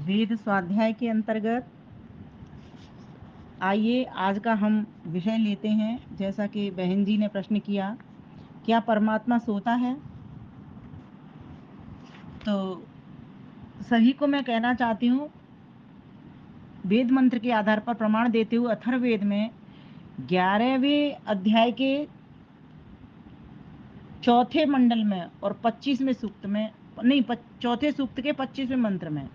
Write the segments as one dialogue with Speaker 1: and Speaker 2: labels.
Speaker 1: वेद स्वाध्याय के अंतर्गत आइए आज का हम विषय लेते हैं। जैसा कि बहन जी ने प्रश्न किया, क्या परमात्मा सोता है? तो सभी को मैं कहना चाहती हूँ, वेद मंत्र के आधार पर प्रमाण देते हुए अथर्ववेद में 11वें अध्याय के चौथे मंडल में और 25वें सूक्त में, नहीं, चौथे सूक्त के 25वें मंत्र में,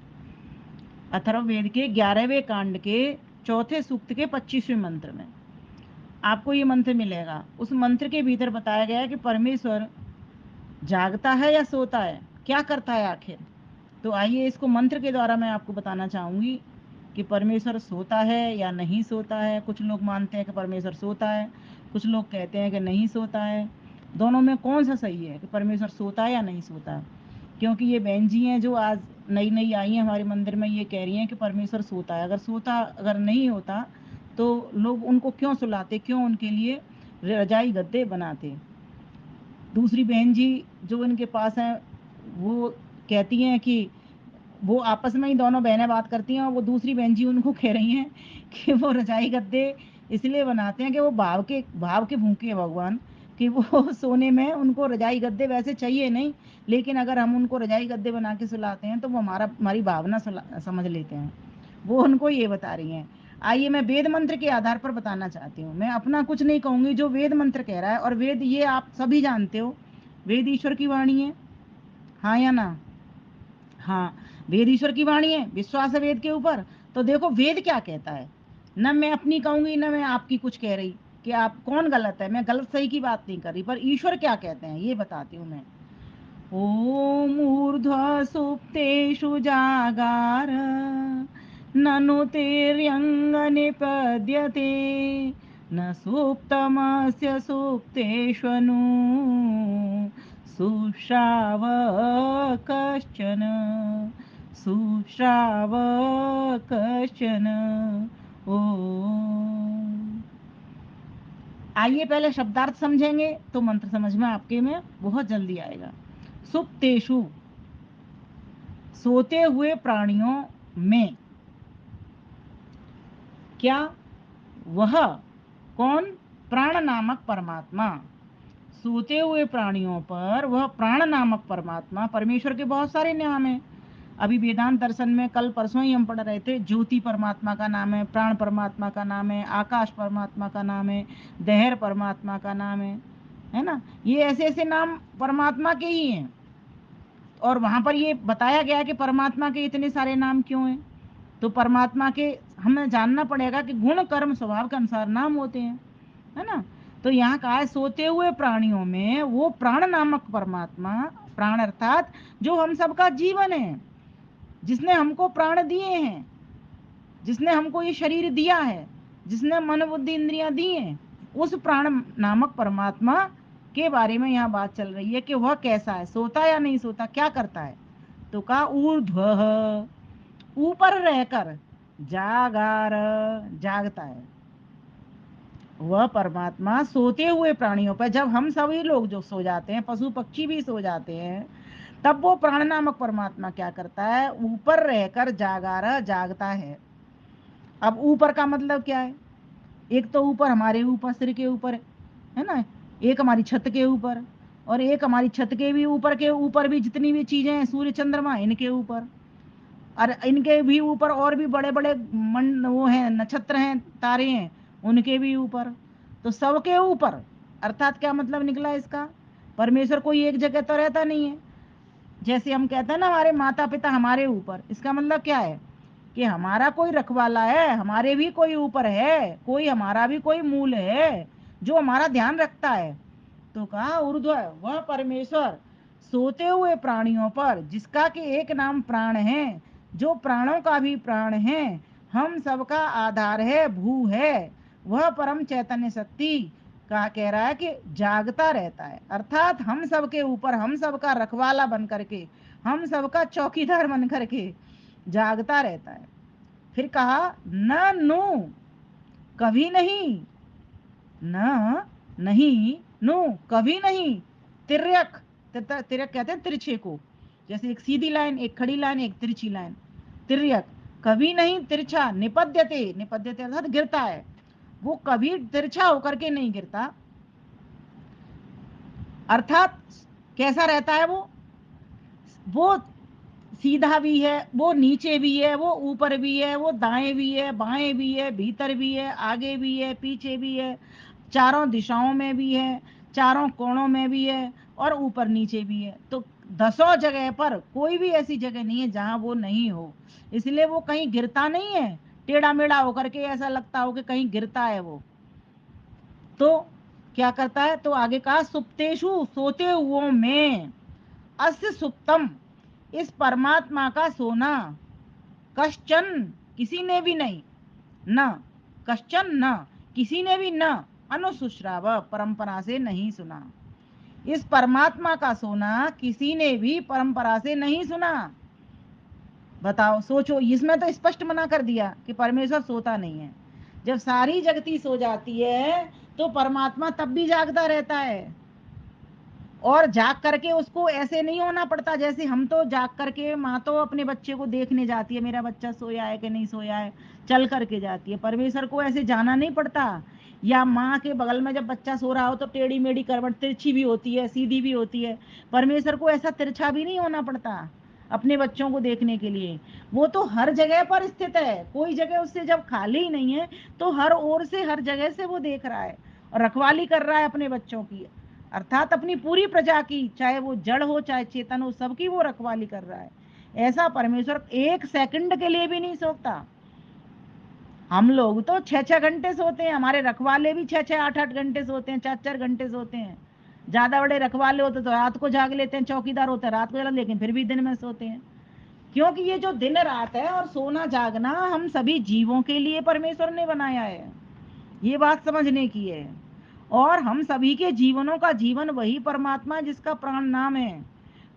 Speaker 1: अथर्ववेद के 11वें कांड के चौथे सूक्त के 25वें मंत्र में आपको ये मंत्र मिलेगा। उस मंत्र के भीतर बताया गया है कि परमेश्वर जागता है या सोता है, क्या करता है आखिर। तो आइए इसको मंत्र के द्वारा मैं आपको बताना चाहूँगी कि परमेश्वर सोता है या नहीं सोता है। कुछ लोग मानते हैं कि परमेश्वर सोता है, कुछ लोग कहते हैं कि नहीं सोता है। दोनों में कौन सा सही है कि परमेश्वर सोता है या नहीं सोता है? क्योंकि ये बहन जी हैं जो आज नई नई आई हैं हमारे मंदिर में, ये कह रही हैं कि परमेश्वर सोता है। अगर नहीं होता तो लोग उनको क्यों सुलाते, क्यों उनके लिए रजाई गद्दे बनाते। दूसरी बहन जी जो इनके पास हैं वो कहती हैं कि वो आपस में ही दोनों बहनें बात करती हैं, और वो दूसरी बहन जी उनको कह रही हैं कि वो रजाई गद्दे इसलिए बनाते हैं कि वो भाव के भूखे हैं भगवान, कि वो सोने में उनको रजाई गद्दे वैसे चाहिए नहीं, लेकिन अगर हम उनको रजाई गद्दे बना के सुलाते हैं तो वो हमारी भावना समझ लेते हैं। वो उनको ये बता रही हैं। आइए मैं वेद मंत्र के आधार पर बताना चाहती हूँ। मैं अपना कुछ नहीं कहूँगी, जो वेद मंत्र कह रहा है, और वेद ये आप सभी जानते हो, वेद ईश्वर की वाणी है, हाँ या ना? हाँ, वेद ईश्वर की वाणी है, विश्वास है वेद के ऊपर। तो देखो वेद क्या कहता है, न मैं अपनी कहूंगी न मैं आपकी कुछ कह रही कि आप कौन गलत है। मैं गलत सही की बात नहीं कर रही, पर ईश्वर क्या कहते हैं ये बताती हूँ मैं। ओम ऊर्ध्व सुप्तेषु जागार ननु तिर्यंग निपद्यते न सुप्तमस्य सुप्तेष्वनु सुश्राव कश्चन सुश्राव कश्चन। ओ आइए पहले शब्दार्थ समझेंगे तो मंत्र समझ में आपके में बहुत जल्दी आएगा। सुप्तेषु, सोते हुए प्राणियों में, क्या? वह कौन? प्राण नामक परमात्मा। सोते हुए प्राणियों पर वह प्राण नामक परमात्मा, परमेश्वर के बहुत सारे नाम हैं। अभी वेदांत दर्शन में कल परसों ही हम पढ़ रहे थे, ज्योति परमात्मा का नाम है, प्राण परमात्मा का नाम है, आकाश परमात्मा का नाम है, दहर परमात्मा का नाम है ना? ये ऐसे ऐसे नाम परमात्मा के ही हैं। और वहां पर ये बताया गया कि परमात्मा के इतने सारे नाम क्यों हैं। तो परमात्मा के हमें जानना पड़ेगा कि गुण कर्म स्वभाव के अनुसार नाम होते हैं, है ना? तो यहाँ कहा है सोते हुए प्राणियों में वो प्राण नामक परमात्मा, प्राण अर्थात जो हम सबका जीवन है, जिसने हमको प्राण दिए हैं, जिसने हमको ये शरीर दिया है, जिसने मन बुद्धि इंद्रियां दी हैं, उस प्राण नामक परमात्मा के बारे में यहाँ बात चल रही है कि वह कैसा है, सोता या नहीं सोता, क्या करता है। तो कहा ऊर्ध्व, ऊपर रहकर, जागार, जागता है। वह परमात्मा सोते हुए प्राणियों पर, जब हम सभी लोग जो सो जाते हैं, पशु पक्षी भी सो जाते हैं, तब वो प्राण नामक परमात्मा क्या करता है? ऊपर रहकर जागार, जागता है। अब ऊपर का मतलब क्या है? एक तो ऊपर हमारे ऊपर, सिर के ऊपर है ना, एक हमारी छत के ऊपर, और एक हमारी छत के ऊपर भी जितनी भी चीजें हैं, सूर्य चंद्रमा, इनके ऊपर, और इनके भी ऊपर और भी बड़े बड़े वो हैं, नक्षत्र हैं, तारे हैं, उनके भी ऊपर। तो सबके ऊपर, अर्थात क्या मतलब निकला इसका? परमेश्वर कोई एक जगह तो रहता नहीं है। जैसे हम कहते हैं ना हमारे माता पिता हमारे ऊपर, इसका मतलब क्या है कि हमारा कोई रखवाला है, हमारे भी कोई ऊपर है, कोई हमारा भी कोई मूल है जो हमारा ध्यान रखता है। तो कहा ऊर्ध्व, वह परमेश्वर सोते हुए प्राणियों पर, जिसका कि एक नाम प्राण है, जो प्राणों का भी प्राण है, हम सबका आधार है, भू है, वह परम चैतन्य शक्ति का कह रहा है कि जागता रहता है। अर्थात हम सबके ऊपर, हम सबका रखवाला बन करके, हम सबका चौकीदार बन करके जागता रहता है। फिर कहा न नु, कभी नहीं, न नहीं, नु कभी नहीं, तिर्यक, तिर्यक कहते हैं तिरछे को, जैसे एक सीधी लाइन, एक खड़ी लाइन, एक तिरछी लाइन। तिर्यक, कभी नहीं तिरछा, निपद्यते, निपद्यते अर्थात गिरता है, वो कभी तिरछा होकर के नहीं गिरता, अर्थात कैसा रहता है वो सीधा भी है, वो नीचे भी है, वो ऊपर भी है, वो दाएं भी है, बाएं भी है, भीतर भी है, आगे भी है, पीछे भी है, चारों दिशाओं में भी है, चारों कोणों में भी है, और ऊपर नीचे भी है। तो दसों जगह पर कोई भी ऐसी जगह नहीं है जहां वो नहीं हो, इसलिए वो कहीं गिरता नहीं है, टेढ़ा मेढ़ा होकर के ऐसा लगता हो कि कहीं गिरता है वो। तो क्या करता है, तो आगे कहा सुप्तेषु, सोते हुओं में, अस्य सुप्तम, इस परमात्मा का सोना, कश्चन, किसी ने भी नहीं, न कश्चन, न किसी ने भी, न अनुशुश्राव, परंपरा से नहीं सुना। इस परमात्मा का सोना किसी ने भी परंपरा से नहीं सुना। बताओ, सोचो, इसमें तो स्पष्ट मना कर दिया कि परमेश्वर सोता नहीं है। जब सारी जगती सो जाती है तो परमात्मा तब भी जागता रहता है, और जाग करके उसको ऐसे नहीं होना पड़ता जैसे हम तो जाग करके, माँ तो अपने बच्चे को देखने जाती है, मेरा बच्चा सोया है कि नहीं सोया है, चल करके जाती है। परमेश्वर को ऐसे जाना नहीं पड़ता। या माँ के बगल में जब बच्चा सो रहा हो तो टेढ़ी मेढ़ी करवट, तिरछी भी होती है, सीधी भी होती है, परमेश्वर को ऐसा तिरछा भी नहीं होना पड़ता अपने बच्चों को देखने के लिए। वो तो हर जगह पर स्थित है, कोई जगह उससे जब खाली नहीं है तो हर ओर से, हर जगह से वो देख रहा है और रखवाली कर रहा है अपने बच्चों की, अर्थात अपनी पूरी प्रजा की, चाहे वो जड़ हो चाहे चेतन हो, सबकी वो रखवाली कर रहा है। ऐसा परमेश्वर एक सेकंड के लिए भी नहीं सोता। हम लोग तो 6-6 घंटे सोते हैं, हमारे रखवाले भी 6-6 8-8 घंटे सोते हैं, 4-4 घंटे सोते हैं। ज्यादा बड़े रखवाले होते तो रात को जाग लेते हैं, चौकीदार होते हैं रात को जाग, लेकिन फिर भी दिन में सोते हैं। क्योंकि ये जो दिन रात है और सोना जागना हम सभी जीवों के लिए परमेश्वर ने बनाया है, ये बात समझने की है। और हम सभी के जीवनों का जीवन वही परमात्मा जिसका प्राण नाम है,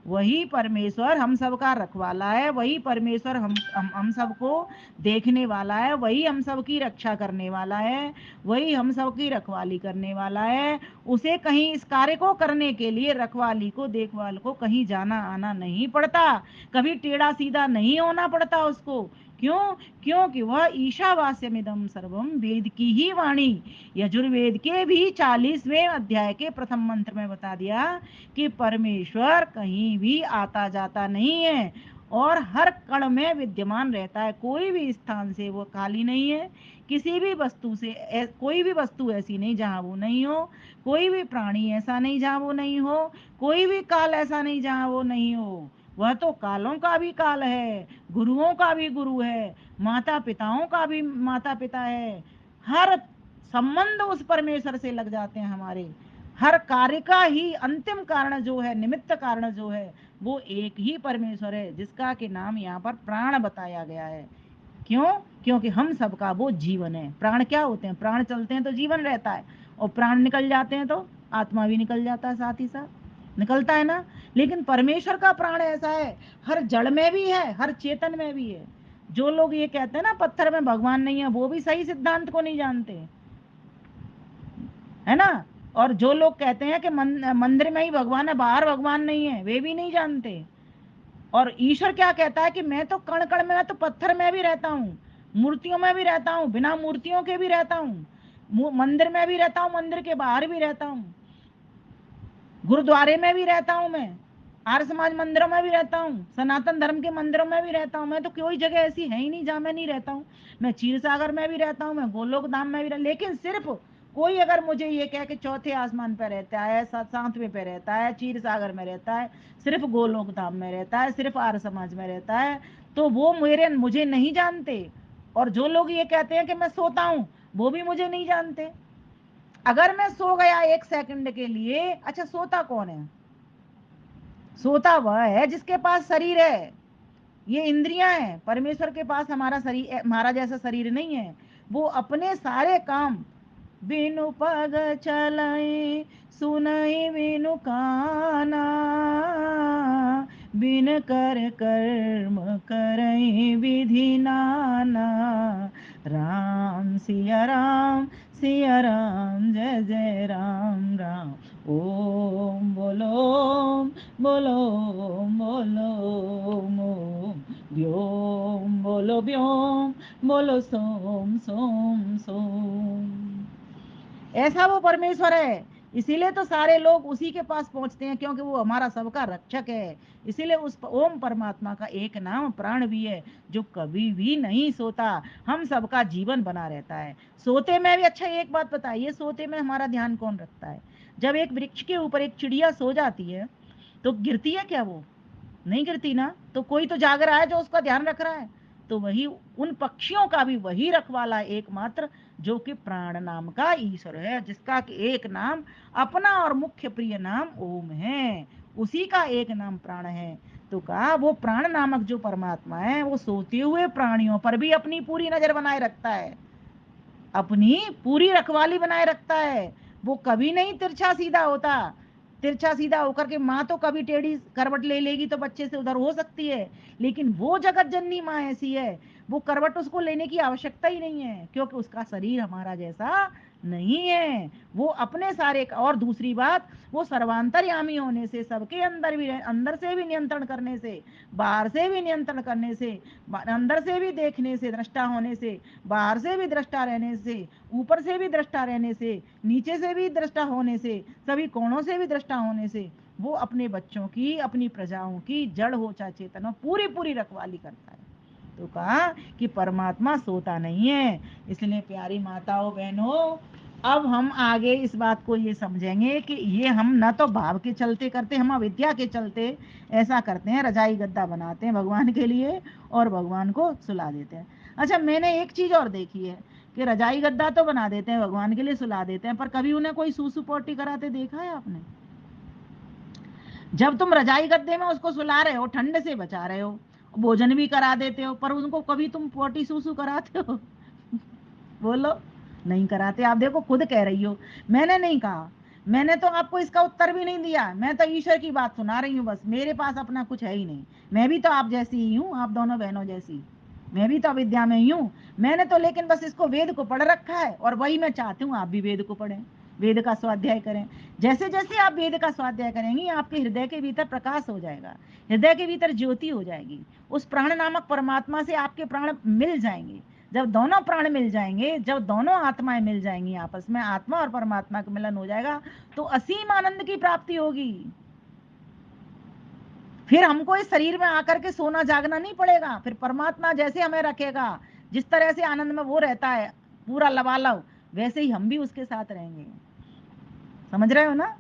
Speaker 1: वही परमेश्वर हम सबका रखवाला है, वही परमेश्वर हम सबको देखने वाला है, वही हम सबकी रक्षा करने वाला है, वही हम सबकी रखवाली करने वाला है। उसे कहीं इस कार्य को करने के लिए, रखवाली को, देखभाल को कहीं जाना आना नहीं पड़ता, कभी टेढ़ा सीधा नहीं होना पड़ता उसको। क्यों? क्योंकि वह ईशावास्यमिदं सर्वम, वेद की ही वाणी, यजुर्वेद के भी 40वें अध्याय के प्रथम मंत्र में बता दिया कि परमेश्वर कहीं भी आता जाता नहीं है और हर कण में विद्यमान रहता है, कोई भी स्थान से वो खाली नहीं है, किसी भी वस्तु से, कोई भी वस्तु ऐसी नहीं जहां वो नहीं हो, कोई भी प्राणी ऐसा नहीं जहां वो नहीं हो, कोई भी काल ऐसा नहीं जहां वो नहीं हो। वह तो कालों का भी काल है, गुरुओं का भी गुरु है, माता पिताओं का भी माता पिता है। हर संबंध उस परमेश्वर से लग जाते हैं हमारे। हर कार्य का ही अंतिम कारण जो है, निमित्त कारण जो है, वो एक ही परमेश्वर है, जिसका के नाम यहाँ पर प्राण बताया गया है। क्यों? क्योंकि हम सबका वो जीवन है। प्राण क्या होते हैं? प्राण चलते हैं तो जीवन रहता है, और प्राण निकल जाते हैं तो आत्मा भी निकल जाता है, साथ ही साथ निकलता है ना। लेकिन परमेश्वर का प्राण ऐसा है, हर जड़ में भी है, हर चेतन में भी है। जो लोग ये कहते हैं ना पत्थर में भगवान नहीं है, वो भी सही सिद्धांत को नहीं जानते, है ना। और जो लोग कहते हैं कि मंदिर में ही भगवान है, बाहर भगवान नहीं है, वे भी नहीं जानते। और ईश्वर क्या कहता है कि मैं तो कण कण में, मैं तो पत्थर में भी रहता हूँ, मूर्तियों में भी रहता हूँ, बिना मूर्तियों के भी रहता हूँ, मंदिर में भी रहता हूँ, मंदिर के बाहर भी रहता हूँ, गुरुद्वारे में भी रहता हूँ, मैं आर्य समाज मंदिरों में भी रहता हूँ, सनातन धर्म के मंदिरों में भी रहता हूँ। मैं तो कोई जगह ऐसी है ही नहीं जहाँ मैं नहीं रहता हूँ। मैं क्षीर सागर में भी रहता हूँ, मैं गोलोक धाम में भी रहता, लेकिन सिर्फ कोई अगर मुझे ये कहे कि चौथे आसमान पे रहता है, सातवें पे रहता है, क्षीर सागर में रहता है, सिर्फ गोलोक धाम में रहता है, सिर्फ आर्य समाज में रहता है, तो वो मुझे नहीं जानते। और जो लोग ये कहते हैं कि मैं सोता हूँ, वो भी मुझे नहीं जानते। अगर मैं सो गया 1 सेकंड के लिए, अच्छा सोता कौन है? सोता वह है जिसके पास शरीर है, ये इंद्रियां हैं। परमेश्वर के पास हमारा शरीर, हमारा जैसा शरीर नहीं है। वो अपने सारे काम, बिनु पग चलाई सुनई बिनु काना, बिन कर कर्म करई विधि नाना, राम सिया राम, सिया राम, जय जय राम राम। ओम बोलो, बोलो, बोलो, ओम, व्योम बोलो व्योम, बोलो सोम सोम सोम। ऐसा वो परमेश्वर है। इसीलिए तो सारे लोग उसी के पास पहुंचते हैं, क्योंकि वो हमारा सबका रक्षक है। इसीलिए उस ओम परमात्मा का एक नाम प्राण भी है, जो कभी भी नहीं सोता, हम सबका जीवन बना रहता है। सोते में भी, अच्छा एक बात बताइए, सोते में हमारा ध्यान कौन रखता है? जब एक वृक्ष के ऊपर एक चिड़िया सो जाती है तो गिरती है क्या? वो नहीं गिरती ना। तो कोई तो जाग रहा है जो उसका ध्यान रख रहा है। तो वही उन पक्षियों का भी वही रखवाला है एकमात्र, जो कि प्राण नाम का ईश्वर है, जिसका कि एक नाम अपना और मुख्य प्रिय नाम ओम है। उसी का एक नाम प्राण है। तो कहा वो प्राण नामक जो परमात्मा है, वो सोते हुए प्राणियों पर भी अपनी पूरी नजर बनाए रखता है, अपनी पूरी रखवाली बनाए रखता है। वो कभी नहीं तिरछा सीधा होता। तिरछा सीधा होकर के माँ तो कभी टेढ़ी करवट ले लेगी तो बच्चे से उधर हो सकती है, लेकिन वो जगत जननी माँ ऐसी है, वो करवट उसको लेने की आवश्यकता ही नहीं है, क्योंकि उसका शरीर हमारा जैसा नहीं है। वो अपने सारे, और दूसरी बात, वो सर्वांतर्यामी होने से, सबके अंदर भी, अंदर से भी नियंत्रण करने से, बाहर से भी नियंत्रण करने से, अंदर से भी देखने से, दृष्टा होने से, बाहर से भी दृष्टा रहने से, ऊपर से भी दृष्टा रहने से, नीचे से भी दृष्टा होने से, सभी कोणों से भी दृष्टा होने से, वो अपने बच्चों की, अपनी प्रजाओं की, जड़ हो चाहे चेतन हो, पूरी पूरी रखवाली करता है। तो कहा कि परमात्मा सोता नहीं है। इसलिए प्यारी माताओं बहनों, अब हम आगे इस बात को ये समझेंगे कि ये हम न तो भाव के चलते करते, हम अविद्या के चलते ऐसा करते हैं, रजाई गद्दा बनाते हैं भगवान के लिए और भगवान को सुला देते हैं। अच्छा, मैंने एक चीज और देखी है कि रजाई गद्दा तो बना देते हैं, भगवान के लिए सुला देते हैं, पर कभी उन्हें कोई सूसू पोटी कराते देखा है आपने? जब तुम रजाई गद्दे में उसको सुला रहे हो, ठंड से बचा रहे हो, भोजन भी करा देते हो, पर उनको कभी तुम पोटी सूसू कराते हो? बोलो, नहीं कराते। आप देखो, खुद कह रही हो, मैंने नहीं कहा। मैंने तो आपको इसका उत्तर भी नहीं दिया, मैं तो ईश्वर की बात सुना रही हूँ बस। मेरे पास अपना कुछ है ही नहीं। मैं भी तो आप जैसी ही हूँ, आप दोनों बहनों जैसी। मैं भी तो अविद्या में ही हूँ। मैंने तो लेकिन बस इसको वेद को पढ़ रखा है, और वही मैं चाहती हूँ आप भी वेद को पढ़ें, वेद का स्वाध्याय करें। जैसे जैसे आप वेद का स्वाध्याय करेंगी, आपके हृदय के भीतर प्रकाश हो जाएगा, हृदय के भीतर ज्योति हो जाएगी। उस प्राण नामक परमात्मा से आपके प्राण मिल जाएंगे। जब दोनों प्राण मिल जाएंगे, जब दोनों आत्माएं मिल जाएंगी आपस में, आत्मा और परमात्मा का मिलन हो जाएगा, तो असीम आनंद की प्राप्ति होगी। फिर हमको इस शरीर में आकर के सोना जागना नहीं पड़ेगा। फिर परमात्मा जैसे हमें रखेगा, जिस तरह से आनंद में वो रहता है पूरा लबालब, वैसे ही हम भी उसके साथ रहेंगे। समझ रहे हो ना?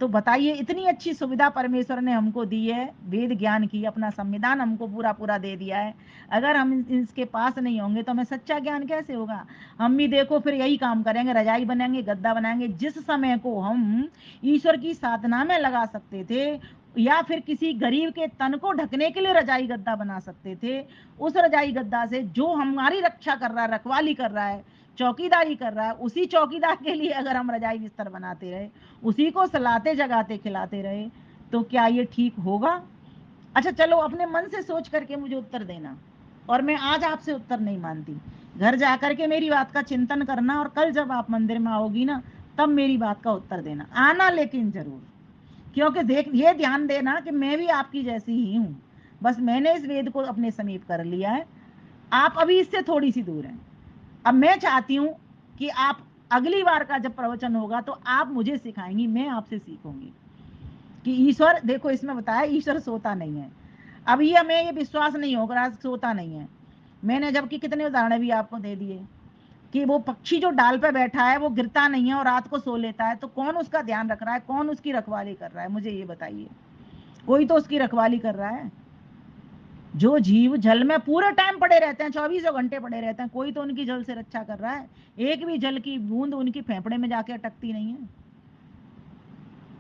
Speaker 1: तो बताइए, इतनी अच्छी सुविधा परमेश्वर ने हमको दी है, वेद ज्ञान की, अपना संविधान हमको पूरा पूरा दे दिया है। अगर हम इसके पास नहीं होंगे तो हमें सच्चा ज्ञान कैसे होगा? हम भी देखो फिर यही काम करेंगे, रजाई बनाएंगे, गद्दा बनाएंगे। जिस समय को हम ईश्वर की साधना में लगा सकते थे, या फिर किसी गरीब के तन को ढकने के लिए रजाई गद्दा बना सकते थे, उस रजाई गद्दा से जो हमारी रक्षा कर रहा है, रखवाली कर रहा है, चौकीदारी कर रहा है, उसी चौकीदार के लिए अगर हम रजाई बिस्तर बनाते रहे, उसी को सलाते जगाते खिलाते रहे, तो क्या ये ठीक होगा? अच्छा चलो, अपने मन से सोच करके मुझे उत्तर देना। और मैं आज आपसे उत्तर नहीं मानती। घर जाकर के मेरी बात का चिंतन करना, और कल जब आप मंदिर में आओगी ना, तब मेरी बात का उत्तर देना आना, लेकिन जरूर। क्योंकि देख, ये ध्यान देना कि मैं भी आपकी जैसी ही हूँ। बस मैंने इस वेद को अपने समीप कर लिया है, आप अभी इससे थोड़ी सी दूर हैं। अब मैं चाहती हूँ कि आप अगली बार का जब प्रवचन होगा तो आप मुझे सिखाएंगी, मैं आपसे सीखूंगी कि ईश्वर, देखो इसमें बताया ईश्वर सोता नहीं है। अब ये हमें ये विश्वास नहीं होगा सोता नहीं है। मैंने जबकि कितने उदाहरण भी आपको दे दिए कि वो पक्षी जो डाल पे बैठा है वो गिरता नहीं है और रात को सो लेता है, तो कौन उसका ध्यान रख रहा है, कौन उसकी रखवाली कर रहा है? मुझे ये बताइए। कोई तो उसकी रखवाली कर रहा है। जो जीव जल में पूरे टाइम पड़े रहते हैं, 24 घंटे पड़े रहते हैं, कोई तो उनकी जल से रक्षा कर रहा है। एक भी जल की बूंद उनकी फेफड़े में जाके अटकती नहीं है।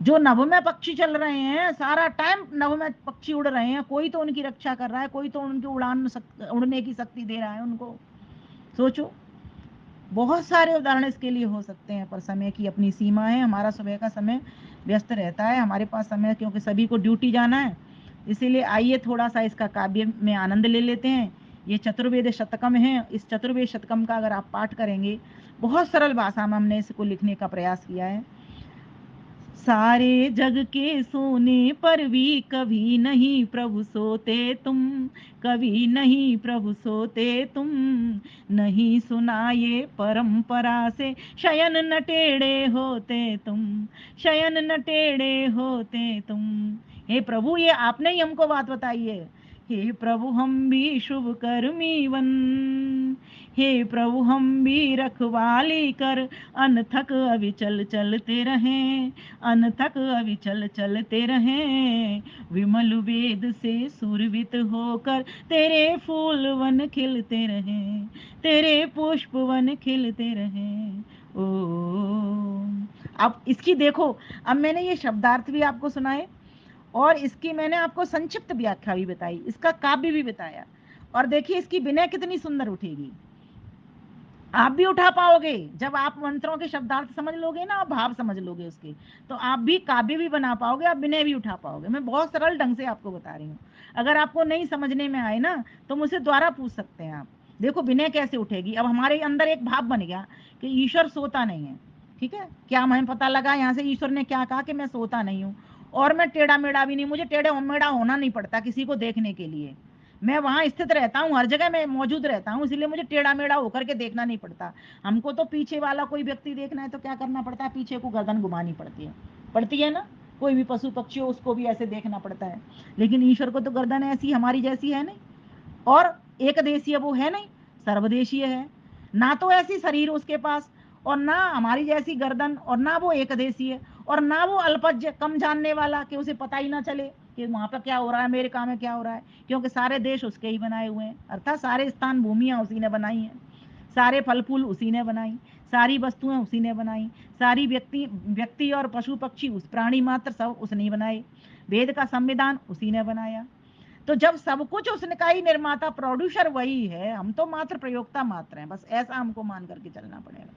Speaker 1: जो नभ में पक्षी चल रहे हैं, सारा टाइम नभ में पक्षी उड़ रहे हैं, कोई तो उनकी रक्षा कर रहा है, कोई तो उनकी उड़ने की शक्ति दे रहा है उनको। सोचो, बहुत सारे उदाहरण इसके लिए हो सकते हैं, पर समय की अपनी सीमा है। हमारा सुबह का समय व्यस्त रहता है, हमारे पास समय, क्योंकि सभी को ड्यूटी जाना है। इसीलिए आइए थोड़ा सा इसका काव्य में आनंद ले लेते हैं। ये चतुर्वेद शतकम है। इस चतुर्वेद शतकम का अगर आप पाठ करेंगे, बहुत सरल भाषा में हमने इसको लिखने का प्रयास किया है। सारे जग के सोने पर भी कभी नहीं प्रभु सोते तुम, कभी नहीं प्रभु सोते तुम। नहीं सुना ये परंपरा से शयन न टेढ़े होते तुम, शयन न टेढ़े होते तुम। हे प्रभु, ये आपने ही हमको बात बताई है। हे प्रभु हम भी शुभ कर्मी बन, हे प्रभु हम भी रखवाली कर, अनथक अविचल चलते रहें, अनथक अविचल चलते रहें। विमल वेद से सुरभित होकर तेरे फूल वन खिलते रहें, तेरे पुष्प वन खिलते रहें। ओ अब इसकी देखो, अब मैंने ये शब्दार्थ भी आपको सुनाए और इसकी मैंने आपको संक्षिप्त व्याख्या भी बताई, इसका काव्य भी बताया। और देखिए इसकी विनय कितनी सुंदर उठेगी। आप भी उठा पाओगे जब आप मंत्रों के शब्दार्थ समझ लोगे ना, भाव समझ लोगे उसके, तो आप भी काव्य भी बना पाओगे, आप विनय भी उठा पाओगे। मैं बहुत सरल ढंग से आपको बता रही हूँ। अगर आपको नहीं समझने में आए ना तो मुझसे द्वारा पूछ सकते हैं आप। देखो विनय कैसे उठेगी। अब हमारे अंदर एक भाव बन गया कि ईश्वर सोता नहीं है, ठीक है। क्या हमें पता लगा यहाँ से ईश्वर ने क्या कहा कि मैं सोता नहीं हूँ, और मैं टेढ़ा मेढ़ा भी नहीं, मुझे टेढ़े मेढ़ा होना नहीं पड़ता किसी को देखने के लिए। मैं वहां स्थित रहता हूँ, हर जगह मैं मौजूद रहता हूँ, इसलिए मुझे टेढ़ा मेढ़ा होकर के देखना नहीं पड़ता। हमको तो पीछे वाला कोई व्यक्ति देखना है तो क्या करना पड़ता है, पीछे को गर्दन घुमानी पड़ती है ना। कोई भी पशु पक्षी हो उसको भी ऐसे देखना पड़ता है, लेकिन ईश्वर को तो गर्दन ऐसी हमारी जैसी है नहीं, और एक देशीय वो है नहीं, सर्वदेशीय है। ना तो ऐसी शरीर उसके पास, और ना हमारी जैसी गर्दन, और ना वो एक देशीय, और ना वो अल्पज्ञ कम जानने वाला कि उसे पता ही ना चले कि वहां पर क्या हो रहा है, अमेरिका में क्या हो रहा है। क्योंकि सारे देश उसके ही बनाए हुए हैं, अर्थात सारे स्थान भूमियां उसी ने बनाई हैं, सारे फल फूल उसी ने बनाई, सारी वस्तुएं उसी ने बनाई, सारी व्यक्ति व्यक्ति और पशु पक्षी, उस प्राणी मात्र सब उसने बनाए, वेद का संविधान उसी ने बनाया। तो जब सब कुछ उसने का ही निर्माता प्रोड्यूसर वही है, हम तो मात्र प्रयोक्ता मात्र हैं, बस ऐसा हमको मान करके चलना पड़ेगा।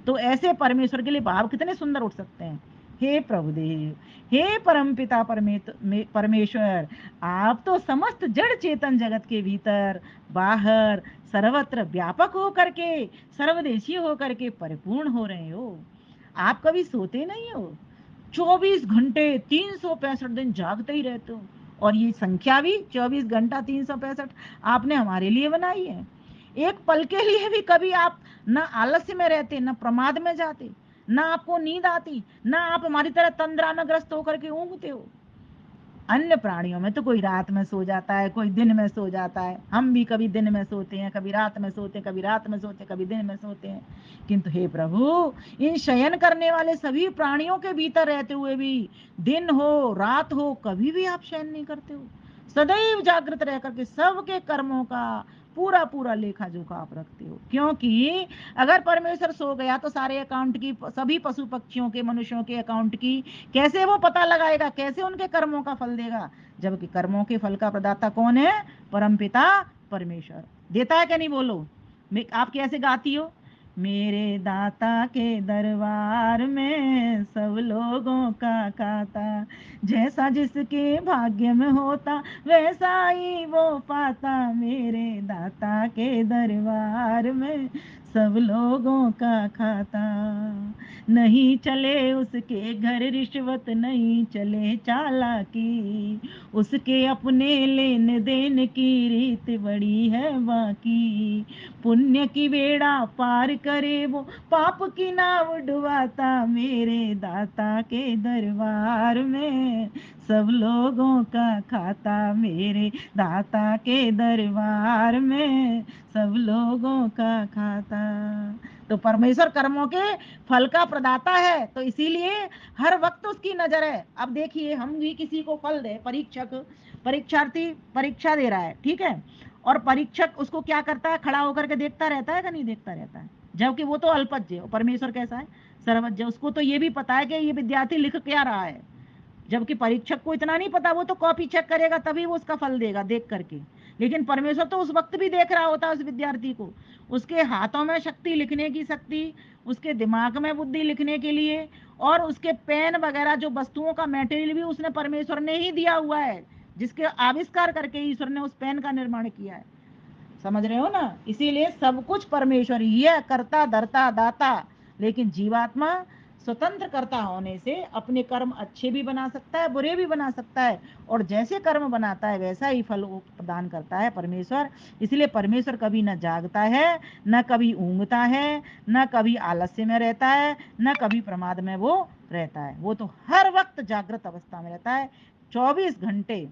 Speaker 1: तो ऐसे परमेश्वर के लिए भाव कितने सुंदर उठ सकते हैं। हे प्रभुदेव, हे परमपिता परमेश्वर, आप तो समस्त जड़ चेतन जगत के भीतर बाहर सर्वत्र व्यापक हो करके, सर्वदेशीय हो करके परिपूर्ण हो रहे हो। आप कभी सोते नहीं हो, 24 घंटे 365 दिन जागते ही रहते हो। और ये संख्या भी 24 घंटा 365 आपने हमारे लिए बनाई है। एक पल के लिए भी कभी आप ना आलस्य में रहते, ना प्रमाद में जाते, ना आपको नींद आती, ना आप हमारी तरह तंद्रा में ग्रस्त होकर के ऊँगते हो। अन्य प्राणियों में तो कोई रात में सो जाता है, कोई दिन में सो जाता है, हम भी कभी दिन में सोते हैं, कभी रात में सोते हैं, कभी रात में सोते हैं, कभी दिन में सोते हैं। किंतु हे प्रभु, इन शयन करने वाले सभी प्राणियों के भीतर रहते हुए भी दिन हो रात हो कभी भी आप शयन नहीं करते हो। सदैव जागृत रह करके सबके कर्मों का पूरा पूरा लेखा जोखा आप रखते हो। क्योंकि अगर परमेश्वर सो गया तो सारे अकाउंट की, सभी पशु पक्षियों के, मनुष्यों के अकाउंट की कैसे वो पता लगाएगा, कैसे उनके कर्मों का फल देगा। जबकि कर्मों के फल का प्रदाता कौन है, परमपिता परमेश्वर देता है। क्या नहीं बोलो, आप कैसे गाती हो, मेरे दाता के दरबार में सब लोगों का खाता, जैसा जिसके भाग्य में होता वैसा ही वो पाता, मेरे दाता के दरबार में सब लोगों का खाता। नहीं चले उसके घर रिश्वत, नहीं चले चालाकी, उसके अपने लेन देन की रीत बड़ी है बाकी, पुण्य की बेड़ा पार करे वो पाप की नाव डुबाता, मेरे दाता के दरबार में सब लोगों का खाता, मेरे दाता के दरबार में सब लोगों का खाता। तो परमेश्वर कर्मों के फल का प्रदाता है, तो इसीलिए हर वक्त उसकी नजर है। अब देखिए हम भी किसी को फल दे, परीक्षक परीक्षार्थी परीक्षा दे रहा है, ठीक है, और परीक्षक उसको क्या करता है, खड़ा होकर के देखता रहता है कि नहीं देखता रहता है। जबकि वो तो अल्पज्ञ है, परमेश्वर कैसा है, सर्वज्ञ। उसको तो ये भी पता है कि ये विद्यार्थी लिख क्या रहा है, जबकि परीक्षक को इतना नहीं पता, वो तो कॉपी चेक करेगा तभी वो उसका फल देगा देख करके। लेकिन परमेश्वर तो उस वक्त भी देख रहा होता है उस विद्यार्थी को, उसके हाथों में शक्ति, लिखने की शक्ति, उसके दिमाग में बुद्धि लिखने के लिए, और उसके पेन वगैरह जो वस्तुओं का मटेरियल भी उसने परमेश्वर ने ही दिया हुआ है, जिसके आविष्कार करके ईश्वर ने उस पेन का निर्माण किया है। समझ रहे हो ना। इसीलिए सब कुछ परमेश्वर ही है, करता धरता दाता। लेकिन जीवात्मा स्वतंत्र कर्ता होने से अपने कर्म अच्छे भी बना सकता है, बुरे भी बना सकता है, और जैसे कर्म बनाता है वैसा ही फल वो प्रदान करता है परमेश्वर। इसलिए परमेश्वर कभी न जागता है, न कभी ऊँघता है, न कभी आलस्य में रहता है, न कभी प्रमाद में वो रहता है। वो तो हर वक्त जागृत अवस्था में रहता है। 24 घंटे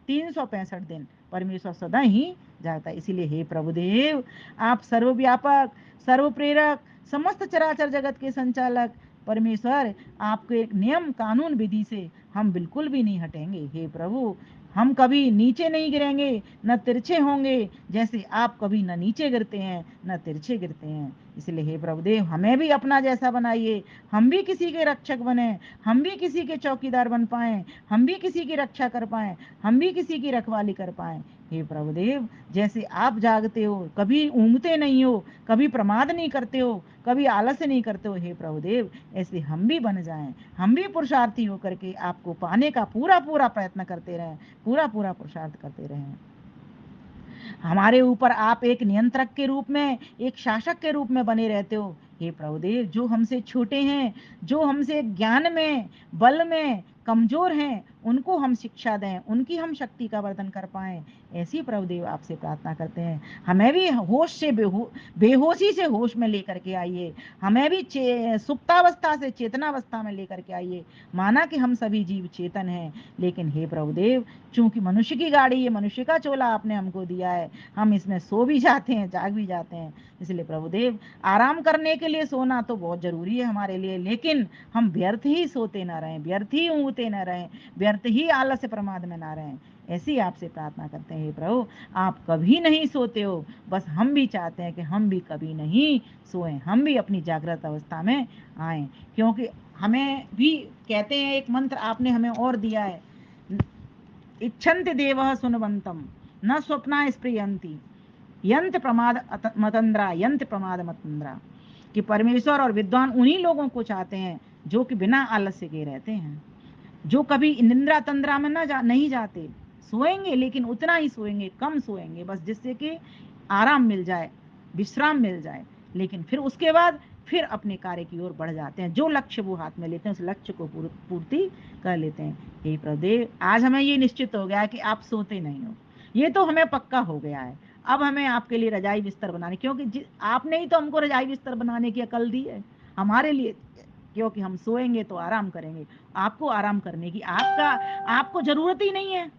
Speaker 1: 365 दिन परमेश्वर सदा ही जागता है। इसीलिए हे प्रभुदेव, आप सर्वव्यापक, सर्व प्रेरक, समस्त चराचर जगत के संचालक परमेश्वर, आपके एक नियम कानून विधि से हम बिल्कुल भी नहीं हटेंगे। हे प्रभु, हम कभी नीचे नहीं गिरेंगे, न तिरछे होंगे, जैसे आप कभी न नीचे गिरते हैं न तिरछे गिरते हैं। इसलिए हे प्रभुदेव, हमें भी अपना जैसा बनाइए, हम भी किसी के रक्षक बने, हम भी किसी के चौकीदार बन पाए, हम भी किसी की रक्षा कर पाए, हम भी किसी की रखवाली कर पाए। हे प्रभुदेव, जैसे आप जागते हो, कभी ऊँघते नहीं हो, कभी प्रमाद नहीं करते हो, कभी आलस्य नहीं करते हो, हे प्रभुदेव, ऐसे हम भी बन जाएं, हम भी पुरुषार्थी होकर के आपको पाने का पूरा पूरा प्रयत्न करते रहें, पूरा पूरा पुरुषार्थ करते रहें। हमारे ऊपर आप एक नियंत्रक के रूप में, एक शासक के रूप में बने रहते हो। हे प्रभुदेव, जो हमसे छोटे हैं, जो हमसे ज्ञान में, बल में कमजोर हैं, उनको हम शिक्षा दें, उनकी हम शक्ति का वर्धन कर पाएं, ऐसी प्रभुदेव आपसे प्रार्थना करते हैं। हमें भी होश से बेहोशी से होश में लेकर के आइए, हमें भी सुप्तावस्था से चेतनावस्था में लेकर के आइए। माना कि हम सभी जीव चेतन हैं, लेकिन हे प्रभुदेव, चूंकि मनुष्य की गाड़ी, ये मनुष्य का चोला आपने हमको दिया है, हम इसमें सो भी जाते हैं, जाग भी जाते हैं। इसलिए प्रभुदेव, आराम करने के लिए सोना तो बहुत जरूरी है हमारे लिए, लेकिन हम व्यर्थ ही सोते ना रहें, व्यर्थ ही ऊँघते ना रहें, व्यर्थ ही आलस्य प्रमाद में ना रहें। ऐसी आपसे प्रार्थना करते हैं। प्रभु, आप कभी नहीं सोते हो, बस हम भी चाहते हैं कि हम भी कभी नहीं सोएं, हम भी अपनी जागृत अवस्था में आए, क्योंकि हमें भी कहते हैं, एक मंत्र आपने हमें और दिया है, इच्छन्ति देवः सुनवंतम न स्वप्ना स्पृयंती यंत्र प्रमाद मतंद्रा, यंत्र प्रमाद मतंद्रा, कि परमेश्वर और विद्वान उन्हीं लोगों को चाहते हैं जो कि बिना आलस्य के रहते हैं, जो कभी निंद्रा तंद्रा में नहीं जाते। सोएंगे लेकिन उतना ही सोएंगे, कम सोएंगे, बस जिससे कि आराम मिल जाए, विश्राम मिल जाए, लेकिन फिर उसके बाद फिर अपने कार्य की ओर बढ़ जाते हैं। जो लक्ष्य वो हाथ में लेते हैं, उस लक्ष्य को पूर्ति कर लेते हैं। हे प्रदेव, आज हमें ये निश्चित हो गया है कि आप सोते नहीं हो, ये तो हमें पक्का हो गया है। अब हमें आपके लिए रजाई बिस्तर बनाने, क्योंकि आपने ही तो हमको रजाई बिस्तर बनाने की अकल दी है हमारे लिए, क्योंकि हम सोएंगे तो आराम करेंगे। आपको आराम करने की आपको जरूरत ही नहीं है,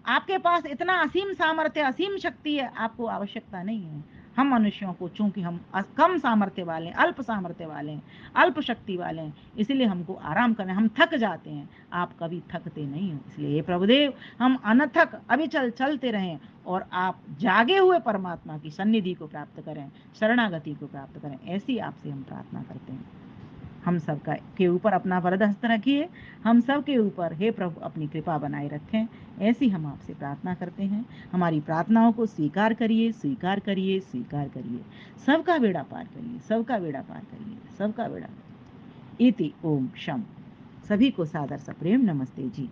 Speaker 1: आपके पास इतना असीम सामर्थ्य, असीम शक्ति है, आपको आवश्यकता नहीं है। हम मनुष्यों को, चूंकि हम कम सामर्थ्य वाले, अल्प सामर्थ्य वाले हैं, अल्प शक्ति वाले हैं, इसलिए हमको आराम करना, हम थक जाते हैं, आप कभी थकते नहीं हो। इसलिए ये प्रभुदेव, हम अनथक अविचल चलते रहें और आप जागे हुए परमात्मा की सन्निधि को प्राप्त करें, शरणागति को प्राप्त करें, ऐसी आपसे हम प्रार्थना करते हैं। हम सब का के ऊपर अपना वरद हस्त रखिए, हम सब के ऊपर हे प्रभु अपनी कृपा बनाए रखें, ऐसी हम आपसे प्रार्थना करते हैं। हमारी प्रार्थनाओं को स्वीकार करिए, स्वीकार करिए, स्वीकार करिए। सबका बेड़ा पार करिए, सबका बेड़ा पार करिए, सबका बेड़ा। इति ओम शम। सभी को सादर सप्रेम नमस्ते जी।